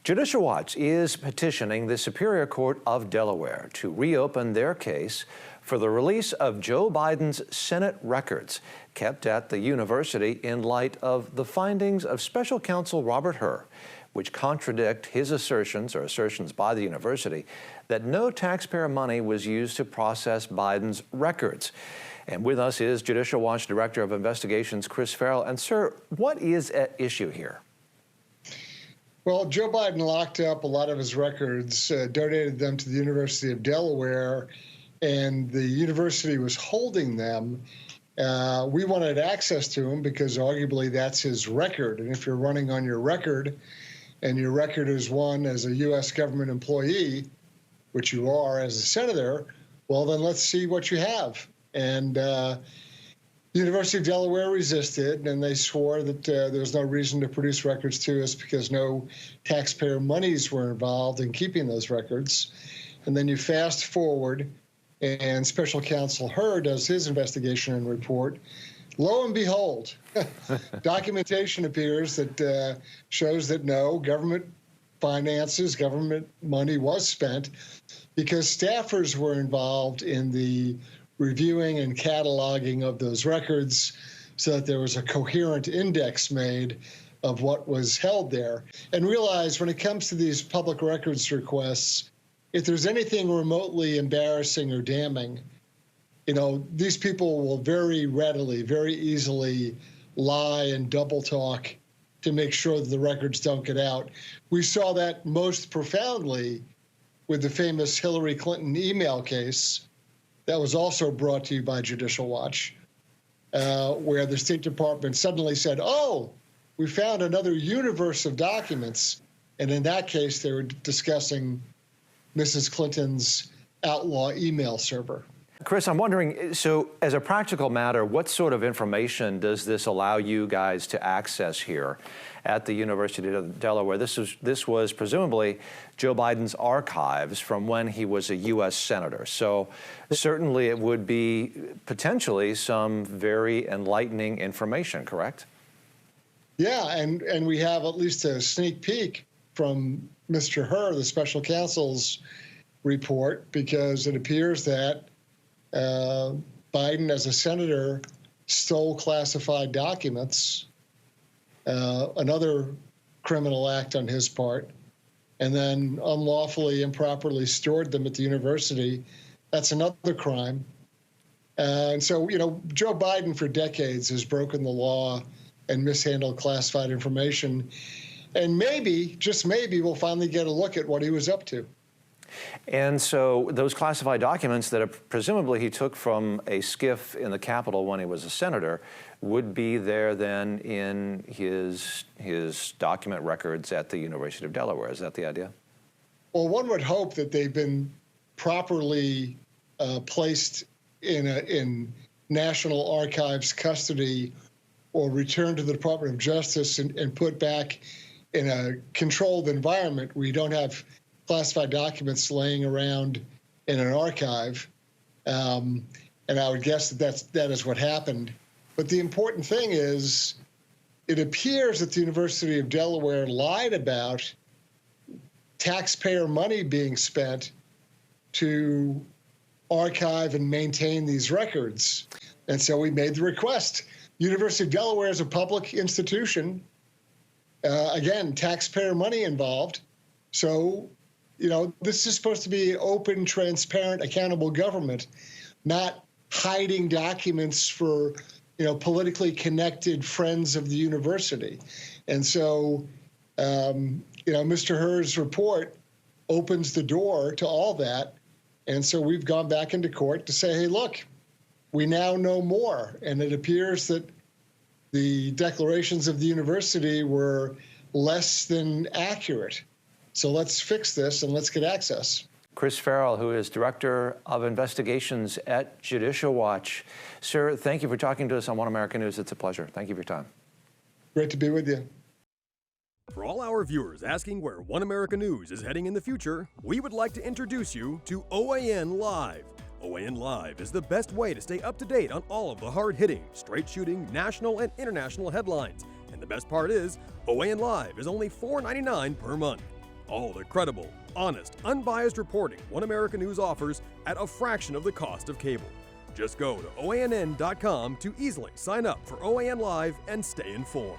Judicial Watch is petitioning the Superior Court of Delaware to reopen their case for the release of Joe Biden's Senate records kept at the university in light of the findings of Special Counsel Robert Hur, which contradict his assertions by the university that no taxpayer money was used to process Biden's records. And with us is Judicial Watch Director of Investigations, Chris Farrell. And sir, what is at issue here? Well, Joe Biden locked up a lot of his records, donated them to the University of Delaware, and the university was holding them. We wanted access to them because arguably that's his record. And if you're running on your record, and your record is one as a U.S. government employee, which you are as a senator, well, then let's see what you have. And the University of Delaware resisted, and they swore that there was no reason to produce records to us because no taxpayer monies were involved in keeping those records. And then you fast forward, and Special Counsel Hur does his investigation and report. Lo and behold, documentation appears that shows that no, government finances, government money was spent because staffers were involved in the reviewing and cataloging of those records so that there was a coherent index made of what was held there. And realize when it comes to these public records requests, if there's anything remotely embarrassing or damning, you know, these people will very readily, very easily lie and double talk to make sure that the records don't get out. We saw that most profoundly with the famous Hillary Clinton email case that was also brought to you by Judicial Watch, where the State Department suddenly said, oh, we found another universe of documents. And in that case, they were discussing Mrs. Clinton's outlaw email server. Chris, I'm wondering, so as a practical matter, what sort of information does this allow you guys to access here at the University of Delaware? This was presumably Joe Biden's archives from when he was a U.S. Senator. So certainly it would be potentially some very enlightening information, correct? Yeah, and we have at least a sneak peek from Mr. Hur, the special counsel's report, because it appears that Biden, as a senator, stole classified documents, another criminal act on his part, and then unlawfully, improperly stored them at the university. That's another crime. And so, you know, Joe Biden for decades has broken the law and mishandled classified information. And maybe, just maybe, we'll finally get a look at what he was up to. And so those classified documents that presumably he took from a SCIF in the Capitol when he was a senator would be there then in his document records at the University of Delaware. Is that the idea? Well, one would hope that they've been properly placed in National Archives custody or returned to the Department of Justice and put back in a controlled environment where you don't have classified documents laying around in an archive. And I would guess that is what happened. But the important thing is, it appears that the University of Delaware lied about taxpayer money being spent to archive and maintain these records. And so we made the request. University of Delaware is a public institution. Again, taxpayer money involved. So, you know, this is supposed to be open, transparent, accountable government, not hiding documents for, you know, politically connected friends of the university. And so, you know, Mr. Hur's report opens the door to all that. And so we've gone back into court to say, hey, look, we now know more. And it appears that the declarations of the university were less than accurate. So let's fix this and let's get access. Chris Farrell, who is Director of Investigations at Judicial Watch. Sir, thank you for talking to us on One American News. It's a pleasure. Thank you for your time. Great to be with you. For all our viewers asking where One American News is heading in the future, we would like to introduce you to OAN Live. OAN Live is the best way to stay up to date on all of the hard-hitting, straight-shooting, national and international headlines. And the best part is, OAN Live is only $4.99 per month. All the credible, honest, unbiased reporting One America News offers at a fraction of the cost of cable. Just go to OANN.com to easily sign up for OAN Live and stay informed.